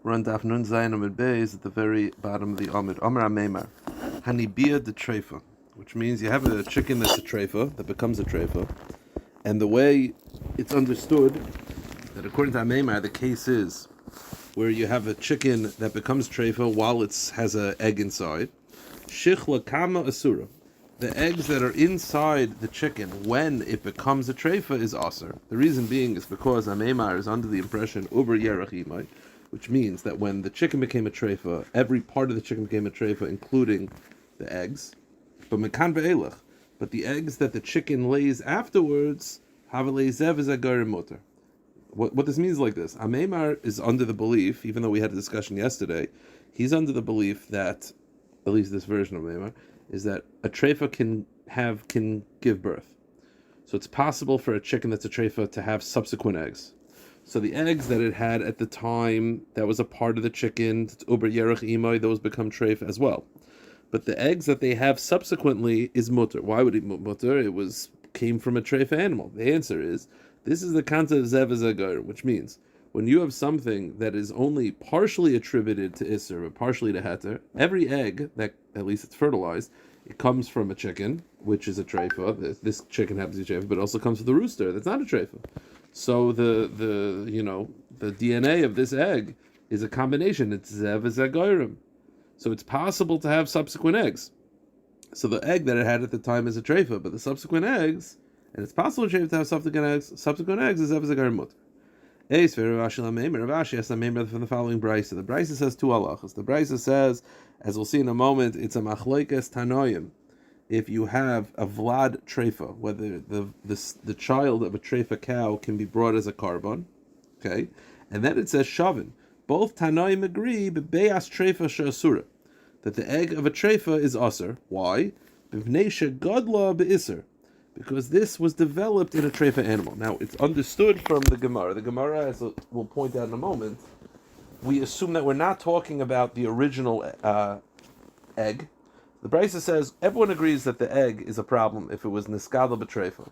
We're on Daf Nun Zayin Amid Beis at the very bottom of the Amid. Amar Ameimar, Hanibia de Treifa, which means you have a chicken that's a treifa, that becomes a treifa, and the way it's understood, that according to Ameimar, the case is where you have a chicken that becomes treifa while it has an egg inside. Shichla Kama Asura. The eggs that are inside the chicken when it becomes a treifa is aser. The reason being is because Ameimar is under the impression Uber Yerach Imai, which means that when the chicken became a treifa, every part of the chicken became a treifa, including the eggs. But mekan ve'elach. But the eggs that the chicken lays afterwards, havelei zev is a garim motor. What this means is like this. Ameimar is under the belief, even though we had a discussion yesterday, he's under the belief that, at least this version of Ameimar, is that a treifa can give birth. So it's possible for a chicken that's a treifa to have subsequent eggs. So the eggs that it had at the time that was a part of the chicken, uber yerach imai, those become treifa as well. But the eggs that they have subsequently is mutter. Why would it mutter? It came from a treifa animal. The answer is, this is the concept of zev zagar, which means when you have something that is only partially attributed to Isser, but partially to Heter, every egg that, at least it's fertilized, it comes from a chicken, which is a treifa. This chicken happens to be a treifa, but it also comes from the rooster. That's not a treifa. So the DNA of this egg is a combination. It's zev zagorim. So it's possible to have subsequent eggs. So the egg that it had at the time is a treifa, but the subsequent eggs, and it's possible to have subsequent eggs is zev zagorim mutter. Rashi has from the following brisa. The brisa says two halachas. The brisa says, as we'll see in a moment, it's a machlokes tanoim. If you have a vlad treifa, whether the child of a treifa cow can be brought as a carbon, okay, and then it says shavin. Both tanoim agree, bebeas treifa she'asura, that the egg of a treifa is aser. Why? B'vnei she'gadla be'iser. Because this was developed in a treifa animal. Now, it's understood from the Gemara. The Gemara, as we'll point out in a moment, we assume that we're not talking about the original egg. The Brisa says, everyone agrees that the egg is a problem if it was nisgadel b'treifa.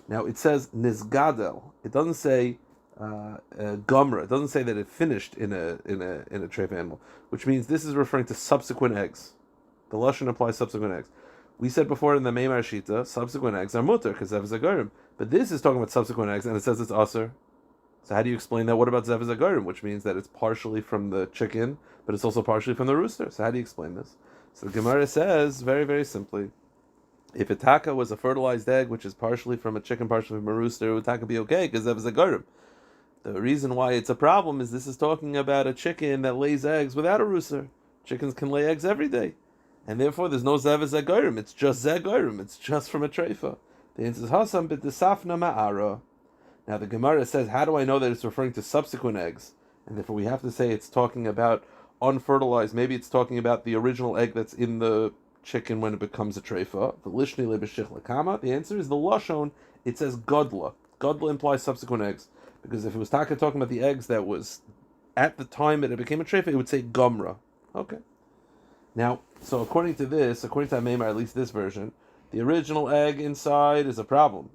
Now, it says nisgadel. It doesn't say gomra. It doesn't say that it finished in a treifa animal, which means this is referring to subsequent eggs. The lashon applies subsequent eggs. We said before in the Meimar Shita, subsequent eggs are mutter, because zev zagorim. But this is talking about subsequent eggs, and it says it's aser. So how do you explain that? What about zev zagorim, which means that it's partially from the chicken, but it's also partially from the rooster? So how do you explain this? So the Gemara says, very, very simply, if a taka was a fertilized egg, which is partially from a chicken, partially from a rooster, would taka be okay, because zev zagorim. The reason why it's a problem is this is talking about a chicken that lays eggs without a rooster. Chickens can lay eggs every day. And therefore, there's no zev zagorim. It's just zagorim. It's just from a treifa. The answer is hasam b'desafna ma'ara. Now the Gemara says, how do I know that it's referring to subsequent eggs? And therefore, we have to say it's talking about unfertilized. Maybe it's talking about the original egg that's in the chicken when it becomes a treifa. The lishni lebeshich lekama. The answer is the lashon. It says godla. Godla implies subsequent eggs, because if it was talking about the eggs that was at the time that it became a treifa, it would say gomra. Okay. Now, so according to Ameimar, at least this version, the original egg inside is a problem.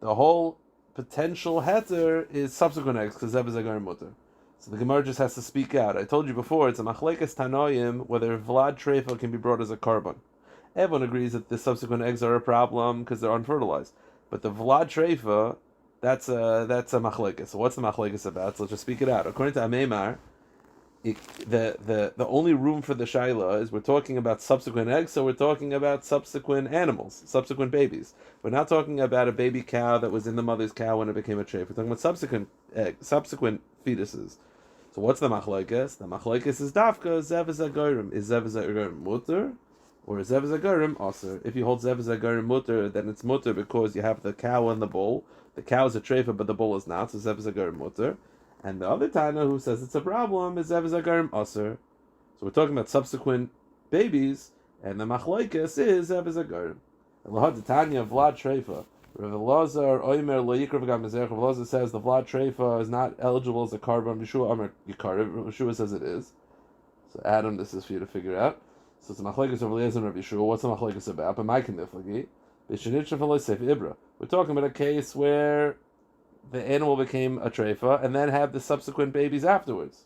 The whole potential heter is subsequent eggs, because zev zagar mutter. So the Gemara just has to speak out. I told you before, it's a machlekes tanoim, whether vlad treifa can be brought as a carbon. Everyone agrees that the subsequent eggs are a problem because they're unfertilized. But the vlad treifa, that's a machlekes. So what's the machlekes about? So let's just speak it out. According to Ameimar, the only room for the shaila is we're talking about subsequent eggs, so we're talking about subsequent animals, subsequent babies. We're not talking about a baby cow that was in the mother's cow when it became a treif. We're talking about subsequent fetuses. So what's the machlokes? The machlokes is dafka zev zagorim. Is zev zagorim mutter or is zev zagorim aser? If you hold zev zagorim mutter, then it's mutter because you have the cow and the bull. The cow is a treifa, but the bull is not, so zev zagorim mutter. And the other Tana who says it's a problem is zev zagorim aser. So we're talking about subsequent babies, and the machlokes is zev zagorim. Lahad Tanya vlad treifa. Rav Elazar Oimer lo yikrav gam mezerach. Rav Elazar says the vlad treifa is not eligible as a carbon. Yeshua Amar Yikarev. Yeshua says it is. So Adam, this is for you to figure out. So it's a machlokes of Eliezer and Rav Yeshua. What's the machlokes about? But my kiniflagi. B'shenitcha v'loisef ibra. We're talking about a case where the animal became a treifa and then have the subsequent babies afterwards.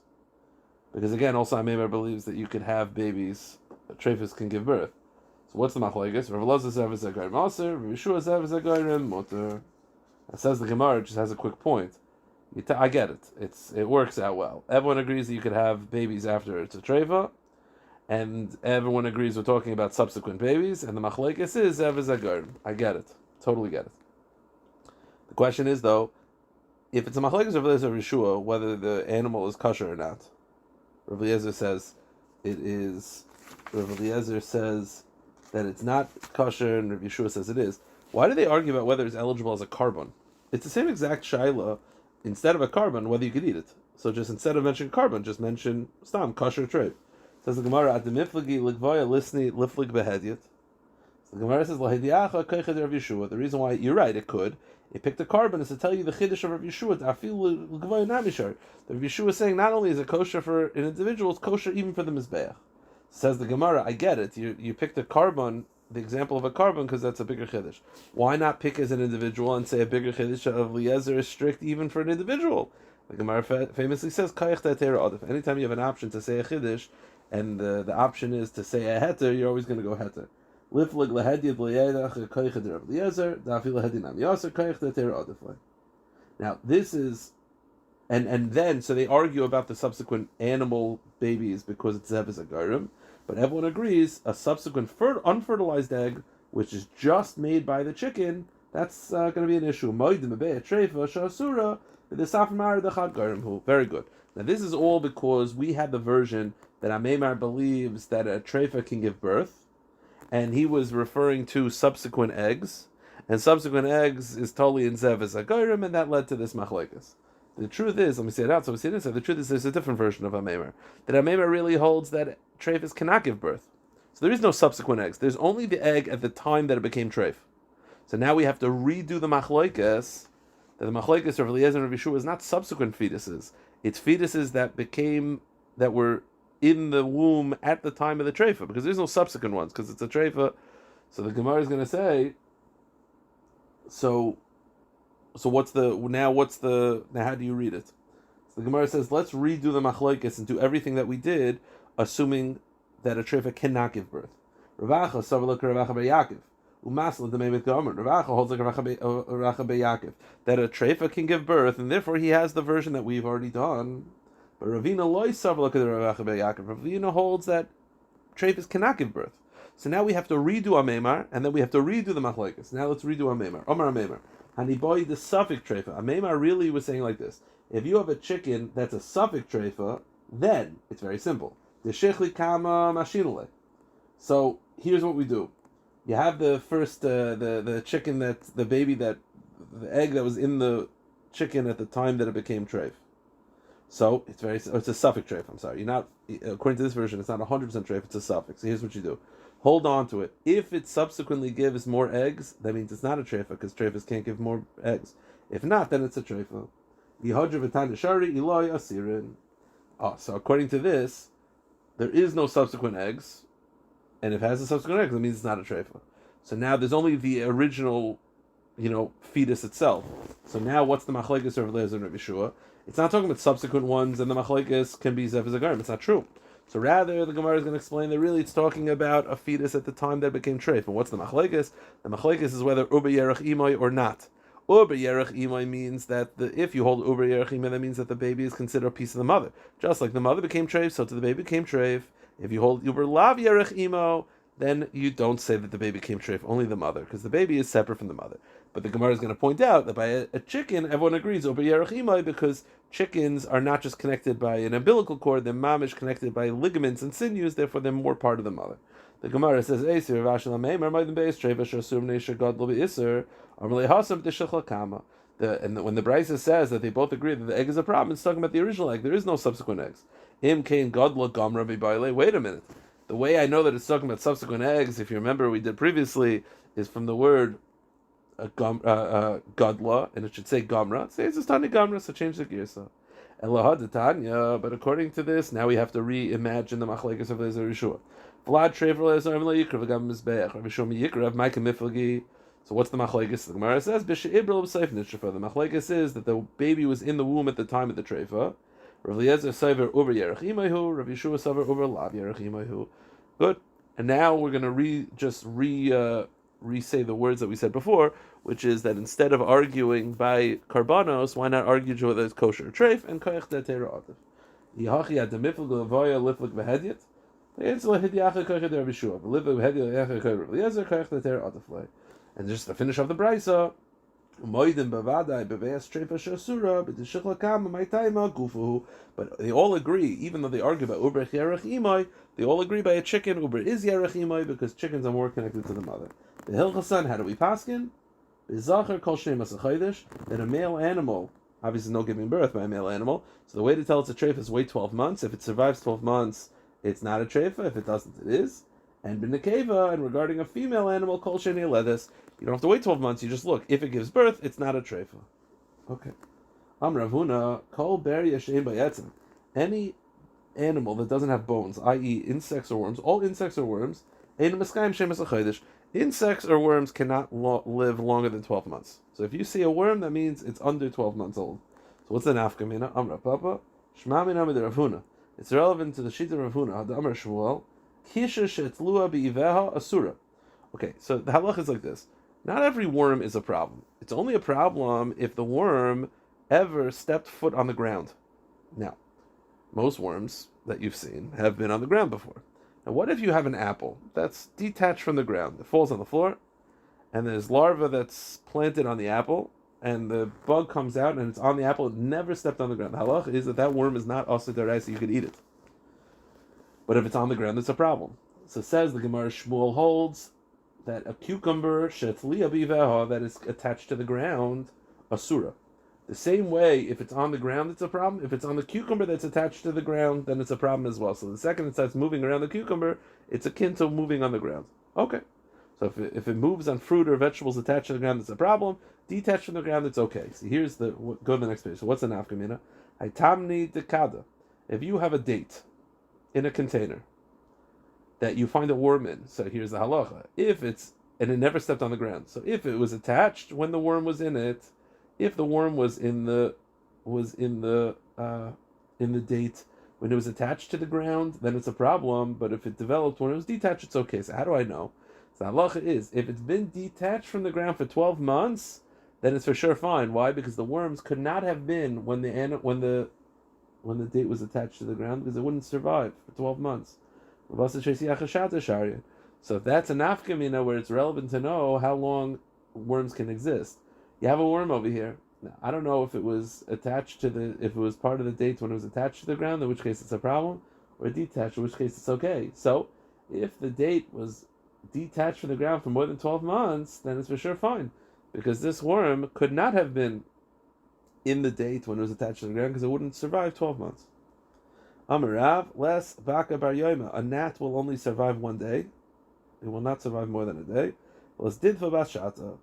Because again, also Amemar believes that you could have babies, treifas can give birth. So what's the machlokes? Rav Elazar says Zagayim Aser, Rav Yeshua says Zagayim Mutter. It says the Gemara just has a quick point. I get it. It works out well. Everyone agrees that you could have babies after it's a treifa, and everyone agrees we're talking about subsequent babies, and the machlokes is Zagayim. I get it. Totally get it. The question is though, if it's a machlokes of Rav Yeshua, whether the animal is kosher or not. Rav Eliezer says it is. Rav Eliezer says that it's not kosher, and Rav Yeshua says it is. Why do they argue about whether it's eligible as a carbon? It's the same exact shaila. Instead of a carbon, whether you could eat it. So just instead of mentioning carbon, just mention stam kosher treif. Says the Gemara at the miflagi ligvaya lisni liflig behedyet. The Gemara says lahediacha koiched Rav Yeshua. The reason why you're right, it could. It picked a carbon is to tell you the chiddush of Rav Yeshua. Afil ligvaya namishar. The Rav Yeshua is saying not only is it kosher for an individual, it's kosher even for the mizbeach. Says the Gemara, I get it. You picked a carbon, the example of a carbon, because that's a bigger chiddush. Why not pick as an individual and say a bigger chiddush of Eliezer is strict even for an individual? The Gemara famously says, anytime you have an option to say a chiddush, and the option is to say a heter, you're always going to go heter. Now this is, and then so they argue about the subsequent animal babies because it's zev agarim, but everyone agrees a subsequent unfertilized egg, which is just made by the chicken, that's going to be an issue. Very good. Now this is all because we had the version that Amemar believes that a treifa can give birth, and he was referring to subsequent eggs, and subsequent eggs is totally in zev agarim, and that led to this machlokes. The truth is, let me say it out so we see it inside. The truth is there's a different version of Amemar. That Amemar really holds that treifas cannot give birth. So there is no subsequent eggs. There's only the egg at the time that it became treif. So now we have to redo the machlokes. That the machlokes of Eliezer and Rav Yeshua is not subsequent fetuses. It's fetuses that were in the womb at the time of the treifa, because there's no subsequent ones, because it's a treifa. So the Gemara is going to say, so now how do you read it? So the Gemara says, let's redo the machlokes and do everything that we did, assuming that a treifa cannot give birth. Ravacha savaluk Ravacha beYaakov. Umasla dememet gomer. Ravacha holds like Ravacha beYaakov that a treifa can give birth, and therefore he has the version that we've already done. But Ravina loy savaluk Ravacha beYaakov. Ravina holds that treifas cannot give birth. So now we have to redo Amemar, and then we have to redo the machlokes. Now let's redo Amemar. Omar Amemar. Haniboy the suffix treifa. Amemar really was saying like this: if you have a chicken that's a suffix treifa, then it's very simple. The shechli kama mashinale. So here's what we do: you have the first the chicken that the baby that the egg that was in the chicken at the time that it became treif. So it's a suffix treif. I'm sorry, you're not, according to this version, it's not 100% treif. It's a suffix. So here's what you do: hold on to it. If it subsequently gives more eggs, that means it's not a treifa, because treifas can't give more eggs. If not, then it's a treifa. So according to this, there is no subsequent eggs, and if it has a subsequent egg, that means it's not a treifa. So now there's only the original, fetus itself. So now what's the machlokes of Eliezer and Rav Yeshua? It's not talking about subsequent ones, and the machlokes can be zev agarim. It's not true. So rather, the Gemara is going to explain that really it's talking about a fetus at the time that it became treif. And what's the machlokes? The machlokes is whether uber yerach imoy or not. Uber yerach imoy means that if you hold uber yerach imoy, that means that the baby is considered a piece of the mother. Just like the mother became treif, so to the baby became treif. If you hold uber lav yerach imo, then you don't say that the baby became treif, only the mother, because the baby is separate from the mother. But the Gemara is going to point out that by a chicken, everyone agrees uber yerach imoy, because chickens are not just connected by an umbilical cord, they're mamish connected by ligaments and sinews, therefore they're more part of the mother. The Gemara says, and when the Brisa says that they both agree that the egg is a problem, it's talking about the original egg. There is no subsequent eggs. Wait a minute. The way I know that it's talking about subsequent eggs, if you remember we did previously, is from the word gadla, and it should say gamra. Say it's a tani gamra, so change the girsa. But according to this, now we have to reimagine the machlokes of Eliezer and Yeshua. Vlad trever Eliezer and Yikra v'gam mizbeach. Rav Yeshua Yikra Ma'ika miflagi. So what's the machlokes? The Gemara says b'she'ibril b'seif nishrafa. The machlokes is that the baby was in the womb at the time of the treifa. Rav Eliezer Sover Uber Yerech Imahu, Rav Yeshua Sover Uber Lav Yerech Imahu. Good. And now we're going to re-say the words that we said before, which is that instead of arguing by karbanos, why not argue whether it's kosher or treif and koich de teira otif. Yihachi ad demifl g'lavoya liflik v'hedyet. And just to finish off the brisa, but they all agree, even though they argue about uber yerech imai, they all agree by a chicken. Uber is yerech imai because chickens are more connected to the mother. The hilchasan, how do we paskin? That a male animal, obviously no giving birth by a male animal, so the way to tell it's a treif is wait 12 months. If it survives 12 months, it's not a treifa. If it doesn't, it is. And b'nekeva, and regarding a female animal, kol sheni ledes, you don't have to wait 12 months. You just look. If it gives birth, it's not a treifa. Okay. Am Ravuna, kol beri yashem bayetzim. Any animal that doesn't have bones, i.e., insects or worms, all insects or worms, ein miskayim shemes achodesh. Insects or worms cannot live longer than 12 months. So if you see a worm, that means it's under 12 months old. So what's the nafkamina? Amra papa, shma min amid Ravuna. It's relevant to the Shita of Huna, the Amar Shmuel, Kisha shetlua bi'iveha asura. Okay, so the halach is like this. Not every worm is a problem. It's only a problem if the worm ever stepped foot on the ground. Now, most worms that you've seen have been on the ground before. Now, what if you have an apple that's detached from the ground? It falls on the floor, and there's larva that's planted on the apple, and the bug comes out and it's on the apple, it never stepped on the ground. The halach is that worm is not also derais, so you could eat it. But if it's on the ground, it's a problem. So says the Gemara, Shmuel holds that a cucumber, shetliya biveha, that is attached to the ground, asura. The same way, if it's on the ground, it's a problem. If it's on the cucumber that's attached to the ground, then it's a problem as well. So the second it starts moving around the cucumber, it's akin to moving on the ground. Okay. So if it moves on fruit or vegetables attached to the ground, it's a problem. Detached from the ground, it's okay. So here's go to the next page. So what's the nafkamina? Haitamni dekada. If you have a date in a container that you find a worm in, so here's the halacha. And it never stepped on the ground. So if it was attached when the worm was in it, if the worm was in the date when it was attached to the ground, then it's a problem. But if it developed when it was detached, it's okay. So how do I know? So the halacha is, if it's been detached from the ground for 12 months, then it's for sure fine. Why? Because the worms could not have been when the date was attached to the ground, because it wouldn't survive for 12 months. So if that's a nafkamina where it's relevant to know how long worms can exist. You have a worm over here. Now, I don't know if it was attached if it was part of the date when it was attached to the ground, in which case it's a problem, or detached, in which case it's okay. So if the date was detached from the ground for more than 12 months, then it's for sure fine. Because this worm could not have been in the date when it was attached to the ground, because it wouldn't survive 12 months. Amarav, less baka bar yoima. A gnat will only survive 1 day. It will not survive more than a day. Less didfa bashata.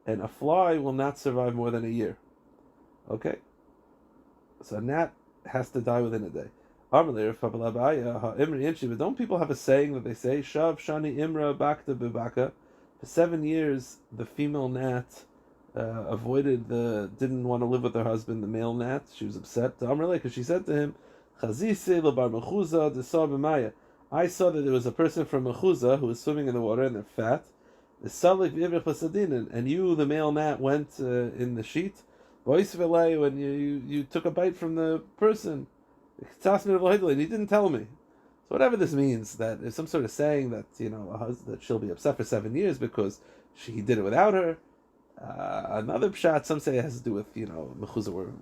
And a fly will not survive more than a year. Okay? So a gnat has to die within a day. But don't people have a saying that they say, Shav Shani Imra Bakta Bibaka? For 7 years, the female gnat didn't want to live with her husband, the male gnat. She was upset to Amrle because she said to him, I saw that there was a person from Mechuza who was swimming in the water and they're fat. And you, the male gnat, went in the sheet, and you took a bite from the person. And he didn't tell me. So whatever this means, that is some sort of saying that that she'll be upset for 7 years because he did it without her. Another pshat, some say it has to do with mechuzah or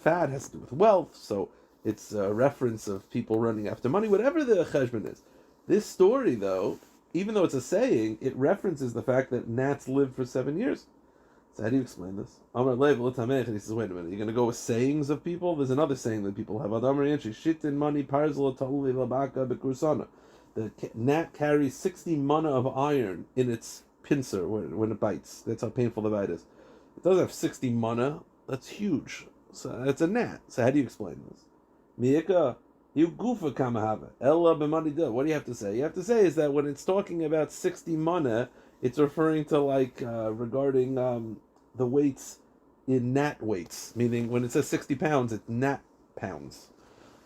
fat, has to do with wealth. So it's a reference of people running after money. Whatever the cheshbon is, this story though, even though it's a saying, it references the fact that gnats live for 7 years. So how do you explain this? Amar Lev l'tamech, and he says, wait a minute, you're going to go with sayings of people? There's another saying that people have. Adamar yanchi, shitin money, parzel taluli labaka bekursana. The gnat carries 60 mana of iron in its pincer when it bites. That's how painful the bite is. It doesn't have 60 mana. That's huge. So it's a gnat. So how do you explain this? Miyaka, you goofa kamahava. Ella b'manida. What do you have to say? You have to say is that when it's talking about 60 mana, it's referring to regarding the weights in gnat weights, meaning when it says 60 pounds, it's gnat pounds.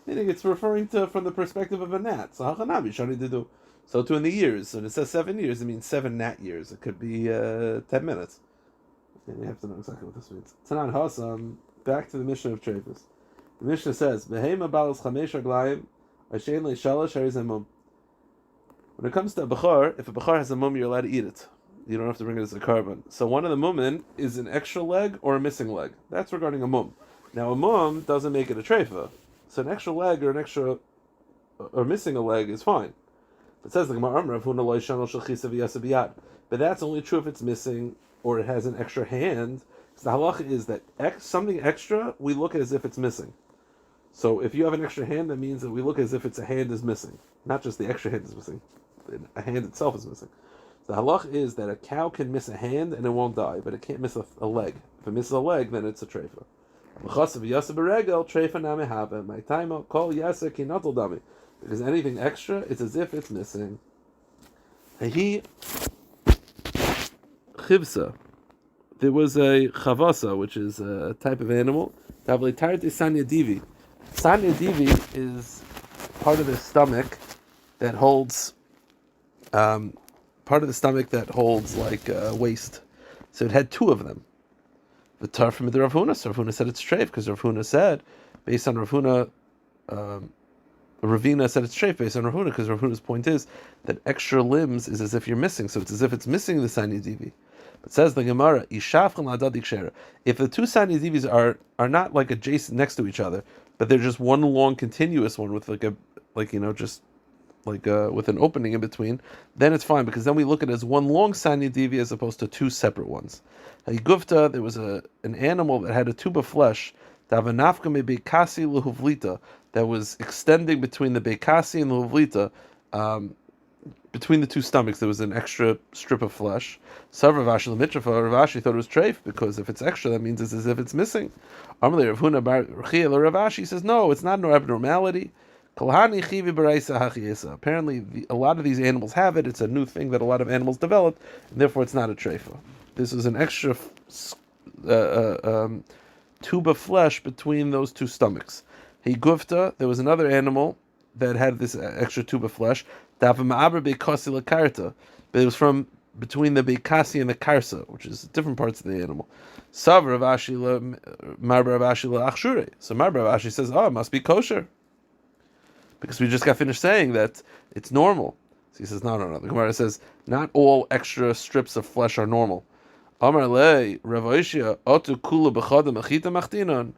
Meaning it's referring to from the perspective of a gnat. So hachanabi shani to do. So too in the years. So when it says 7 years, it means 7 gnat years. It could be 10 minutes. And you have to know exactly what this means. Tanan Hasam, back to the Mishnah of Trefus. The Mishnah says, Behema balas chamesh aglayim, ashen le shalosh harizem mum. When it comes to a bachar, if a bachar has a mum, you're allowed to eat it. You don't have to bring it as a carbon. So one of the mummin is an extra leg or a missing leg. That's regarding a mum. Now a mum doesn't make it a treifa. So an extra leg or or missing a leg is fine. It says the Gemara Rav Huna lo yishano shel chisa v'yasa biyad. But that's only true if it's missing or it has an extra hand. Because the halacha is that something extra we look as if it's missing. So if you have an extra hand, that means that we look as if it's a hand is missing, not just the extra hand is missing. A hand itself is missing. So the halach is that a cow can miss a hand and it won't die, but it can't miss a leg. If it misses a leg, then it's a treifa. Because anything extra, it's as if it's missing. He chivsa. There was a chavasa, which is a type of animal. Sanya divi. Sanya divi is part of the stomach that holds like waste. So it had two of them. The tar from the Rav Huna. So Rav Huna said it's treif because Rav Huna said, based on Rav Huna, Ravina said it's treif based on Rav Huna because Rav Huna's point is that extra limbs is as if you're missing. So it's as if it's missing the Sanya divi. But says the Gemara, if the two Sanya divis are not like adjacent next to each other, but they're just one long continuous one with with an opening in between, then it's fine because then we look at it as one long Sanya divi as opposed to two separate ones. Gufta, there was an animal that had a tube of flesh that was extending between the bekasi and the huvlita. Between the two stomachs, there was an extra strip of flesh. So Rav Ashi thought it was treif because if it's extra, that means it's as if it's missing. Amalei Rav Huna bar Rav Ashi says no, it's not an abnormality. Apparently, a lot of these animals have it. It's a new thing that a lot of animals developed, and therefore it's not a treifa. This is an extra tube of flesh between those two stomachs. Gufta, there was another animal that had this extra tube of flesh. But it was from between the bekasi and the karsa, which is different parts of the animal. So Mar Rav Ashi says, oh, it must be kosher. Because we just got finished saying that it's normal. So he says, no. The Gemara says, not all extra strips of flesh are normal. Amar le Rav Oishia otu kula b'chodem achita machtinon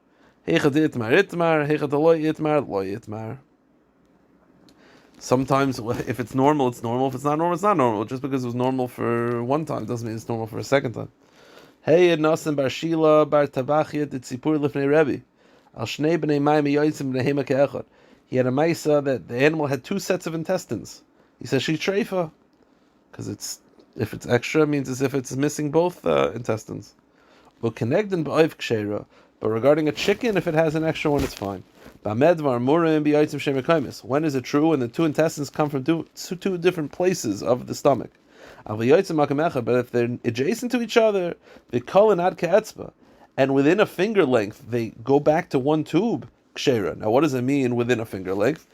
heichad itmar heichad loy itmar. Sometimes, if it's normal, it's normal. If it's not normal, it's not normal. Just because it was normal for one time doesn't mean it's normal for a second time. Hey, Nasim bar Shila bar Tabachia did Tzipur lifnei Rabbi. Al shnei b'nei mayim yoytzim b'nei hema ke'echad. He had a maisa that the animal had two sets of intestines. He says she treifa because if it's extra, it means as if it's missing both intestines. But regarding a chicken, if it has an extra one, it's fine. When is it true? When the two intestines come from two different places of the stomach. But if they're adjacent to each other, and within a finger length, they go back to one tube. Now, what does it mean within a finger length?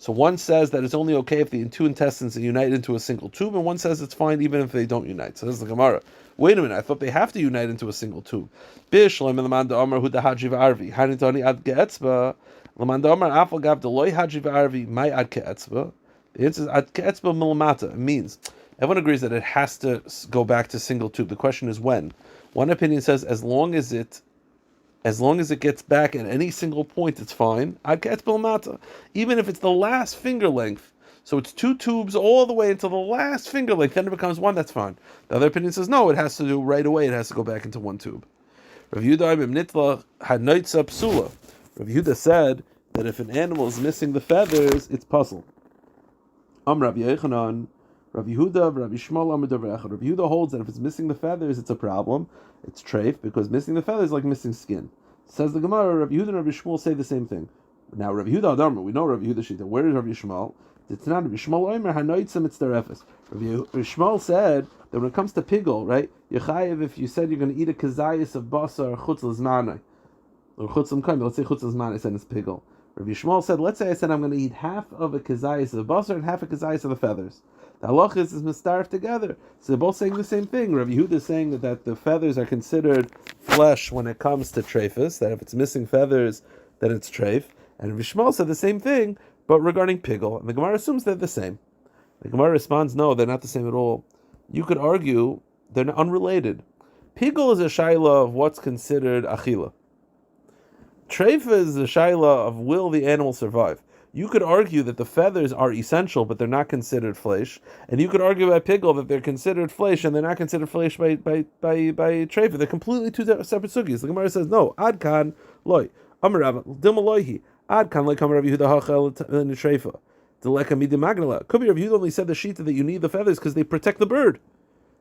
So one says that it's only okay if the two intestines unite into a single tube, and one says it's fine even if they don't unite. So this is the Gemara. Wait a minute, I thought they have to unite into a single tube. The answer is ad ke'etzba milamata. It means everyone agrees that it has to go back to single tube. The question is when. One opinion says as long as it gets back at any single point, it's fine. Ad ke'etzba milamata. Even if it's the last finger length, so it's two tubes all the way until the last finger length, then it becomes one, that's fine. The other opinion says no, it has to do right away, it has to go back into one tube. Rav Yehuda said that if an animal is missing the feathers, it's puzzle. Rabbi Yechanan, Rabbi Yehuda, Rabbi Shmuel, Rabbi Yehuda holds that if it's missing the feathers, it's a problem. It's treif, because missing the feathers is like missing skin. Says the Gemara, Rabbi Yehuda and Rabbi Shmuel say the same thing. Now, Rabbi Yehuda Adarma, we know Rabbi Yehuda Shita. Where is Rabbi Shmuel? It's not Rabbi Shmuel Omer hanoitzim it's derefes. Rabbi Shmuel said that when it comes to pigul, right, Yechayev, if you said you're going to eat a kazayis of basar chutz l'zmanai, or chutz l'mkaim, let's say chutz l'zmanai, I said it's pigul. Rabbi Shmuel said, let's say I said I'm going to eat half of a kazayis of basar and half a kazayis of the feathers. The halach is mistarf together. So they're both saying the same thing. Rabbi Yehuda is saying that the feathers are considered flesh when it comes to treifus, that if it's missing feathers, then it's treif. And Rabbi Shmuel said the same thing, but regarding pigul. And the Gemara assumes they're the same. The Gemara responds, no, they're not the same at all. You could argue they're unrelated. Pigul is a shaila of what's considered achila. Treifa is a shaila of will the animal survive. You could argue that the feathers are essential, but they're not considered flesh. And you could argue by pigul that they're considered flesh, and they're not considered flesh by treifa. They're completely two separate sugis. The Gemara says, no, adkan loy. Amarav, dilmaloihi. Adkan loy kamarav Yehuda hachel treifa. Deleka midi magnala. Could be Rabbi Yehuda only said the shita that you need the feathers because they protect the bird.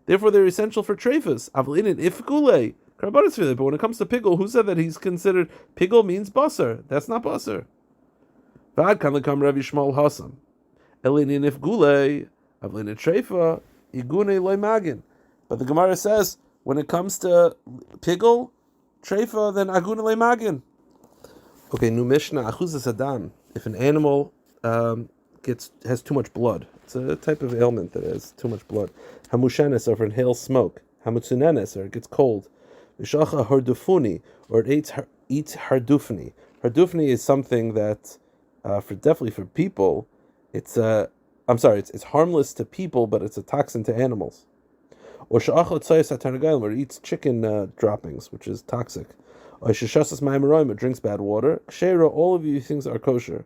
Therefore, they're essential for treifas. Avlinin ifgule. But when it comes to pigul, who said that he's considered pigul means basar? That's not basar. Vad kan lekam Rabbi Shmuel Hasam. Elinin ifgule. Avlinin treifa. Igune loy magin. But the Gemara says when it comes to pigul, treifa, then agune loy magin. Okay, new Mishnah. Achuzas adam. If an animal has too much blood. It's a type of ailment that has too much blood. Hamushenes, or if it inhales smoke. Hamutsunenes, or it gets cold. Vishacha hardufuni, or it eats hardufni. Hardufni is something that, definitely for people, it's harmless to people, but it's a toxin to animals. Or sha'acha tzayis hatarnagayim, or it eats chicken droppings, which is toxic. Or sheshasas ma'amaroim, it drinks bad water. Kshera, all of these things are kosher.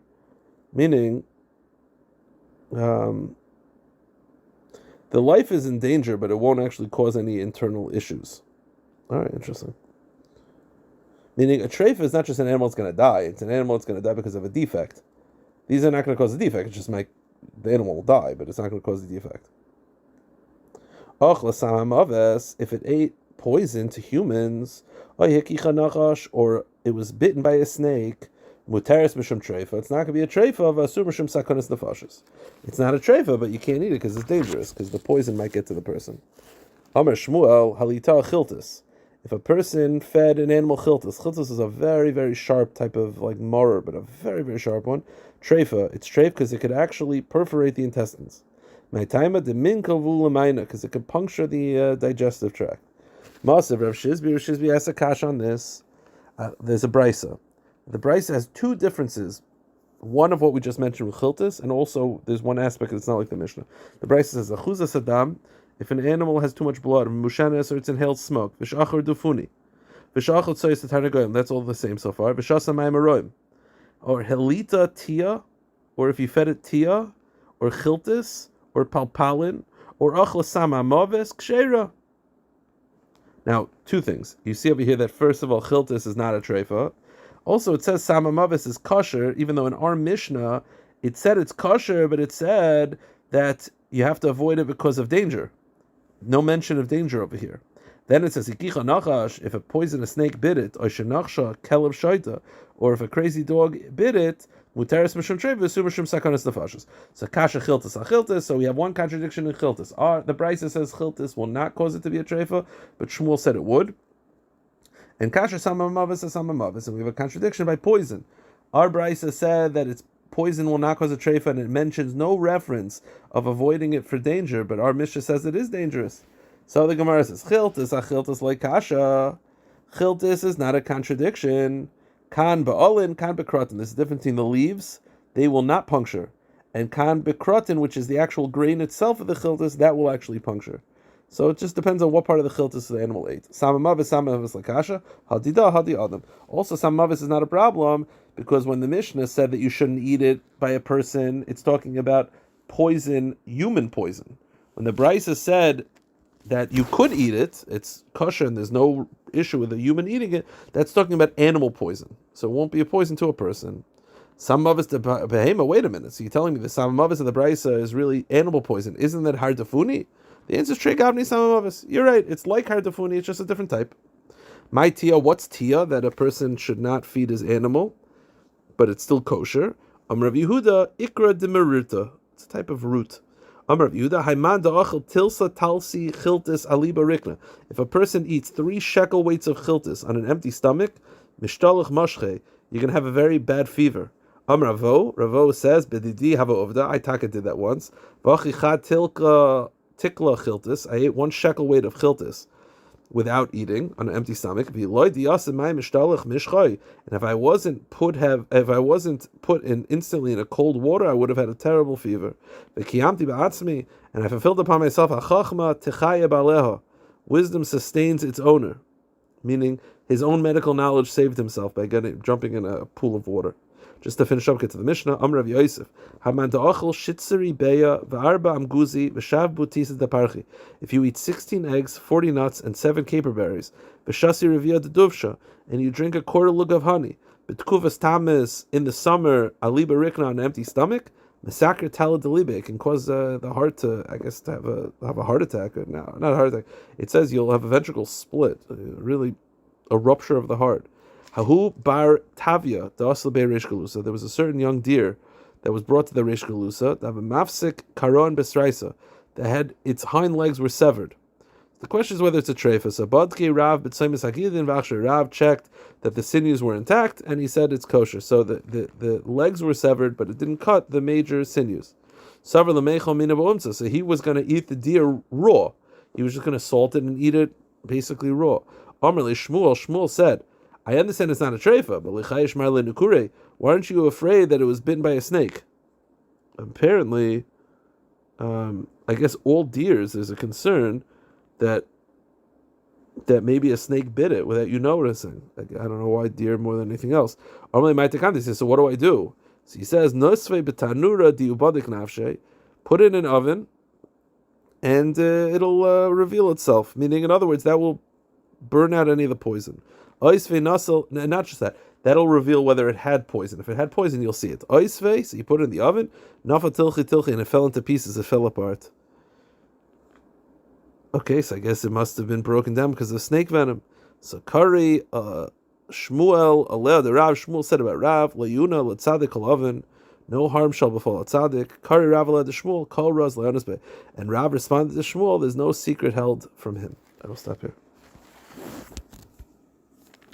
Meaning, the life is in danger, but it won't actually cause any internal issues. All right, interesting. Meaning, a treifa is not just an animal that's going to die. It's an animal that's going to die because of a defect. These are not going to cause a defect. It's just the animal will die, but it's not going to cause a defect. If it ate poison to humans, or it was bitten by a snake, Muteris mishum treifa. It's not going to be a treifa of asur mishum sakonis nefashis. It's not a treifa, but you can't eat it because it's dangerous, because the poison might get to the person. Amar Shmuel halita chiltis. If a person fed an animal chiltis is a very, very sharp type of morer, but a very, very sharp one. Treifa. It's treif because it could actually perforate the intestines. Ma'itaima de min kavu l'mayna, because it could puncture the digestive tract. Masav Rav Shizbi has a kash on this. There's a brisa. The brisa has two differences. One of what we just mentioned with chiltis, and also there's one aspect that's not like the Mishnah. The brisa says, "Achuza sadam." If an animal has too much blood, mushanes, or it's inhaled smoke, v'shachar dufuni, v'shachar tzoyis tarnagoyim. That's all the same so far. V'shasa ma'amaroim, or helita tia, or if you fed it tia, or chiltis, or palpalin, or achla sama maves kshera. Now, two things. You see over here that first of all, chiltis is not a treifa. Also, it says sama mavis is kosher, even though in our Mishnah, it said it's kosher, but it said that you have to avoid it because of danger. No mention of danger over here. Then it says, ikicha nachash, if a poisonous snake bit it, or shenachsha kelev shaita, or if a crazy dog bit it, muteris mishum treifa, asur mishum sakonis nefashos. So kasha chiltis achiltis, so we have one contradiction in chiltis. The brisa says chiltis will not cause it to be a treifa, but Shmuel said it would. And kasher sama mavis is sama mavis, and we have a contradiction by poison. Our brisa said that it's poison will not cause a treifa, and it mentions no reference of avoiding it for danger, but our Mishnah says it is dangerous. So the Gemara says, chiltis achiltis like kasha. Chiltis is not a contradiction. Kan ba'olin, kan bekrotin. This is different between the leaves, they will not puncture. And kan bekrotin, which is the actual grain itself of the chiltis, that will actually puncture. So it just depends on what part of the chiltis the animal ate. Samamavis lakasha, hadida, hadi adam. Also, samamavis is not a problem because when the Mishnah said that you shouldn't eat it by a person, it's talking about poison, human poison. When the brisa said that you could eat it, it's kosher and there's no issue with a human eating it, that's talking about animal poison. So it won't be a poison to a person. Samamavis to behema, wait a minute. So you're telling me the samamavis of the brisa is really animal poison. Isn't that hardafuni? The answer is Tregavni Samamavis. You're right, it's like Hardafuni, it's just a different type. My tia, what's tia? That a person should not feed his animal, but it's still kosher. Rav Yehuda, Ikra de Merirta. It's a type of root. Amar Rav Yehuda, Haiman da'achel tilsa talsi chiltis aliba rikna. If a person eats 3 shekel weights of chiltis on an empty stomach, mishtalach mashche, you're going to have a very bad fever. Amar Ravo says, Bedidi hava ovda, I taka did that once. V'achicha tikla chiltis, I ate 1 shekel weight of chiltis without eating on an empty stomach. And if I wasn't put in instantly in a cold water, I would have had a terrible fever. And I fulfilled upon myself wisdom sustains its owner, meaning his own medical knowledge saved himself by jumping in a pool of water. Just to finish up, get to the Mishnah. Amr Rav Yosef, Haman da'achel shitzeri beya v'arba amguzi v'shav butisas daparchi. If you eat 16 eggs, 40 nuts, and 7 caper berries, v'shasi revia deduvsha, and you drink a quarter lug of honey, b'tkuvas tamis in the summer, aliba rikna on an empty stomach, massacre tala delibe, it can cause the heart to, I guess, to have a heart attack. No, not a heart attack. It says you'll have a ventricle split, really a rupture of the heart. Hahu bar Tavia, the Asl Bei Reish Galusa. There was a certain young deer that was brought to the Reish Galusa. That a mafsik karon besraisa. That had its hind legs were severed. The question is whether it's a trefa. So Badki Rav b'tzaymis hakidin v'achsher. Rav checked that the sinews were intact, and he said it's kosher. So the legs were severed, but it didn't cut the major sinews. Savar l'meichol mina b'umtza. So he was going to eat the deer raw. He was just going to salt it and eat it basically raw. Amr le Shmuel. Shmuel said, I understand it's not a treifa, but l'chayish marle nukure. Why aren't you afraid that it was bitten by a snake? Apparently, I guess all deers, there's a concern that maybe a snake bit it without you noticing. Like, I don't know why deer more than anything else. He says, so what do I do? So he says, nosve betanura diubadik nafshe. Put it in an oven, and it'll reveal itself. Meaning, in other words, that will burn out any of the poison. Oisve nasal, not just that. That'll reveal whether it had poison. If it had poison, you'll see it. Oisve, so you put it in the oven. Nafa tilchi, and it fell into pieces. It fell apart. Okay, so I guess it must have been broken down because of snake venom. So Kari, Shmuel, Aleh, the Rav, Shmuel said about Rav, Layuna, Latzadik, Alavan, no harm shall befall a tzaddik. Kari Rav aleh the Shmuel, Kol Raz Leonisbe. And Rav responded to Shmuel, there's no secret held from him. I will stop here.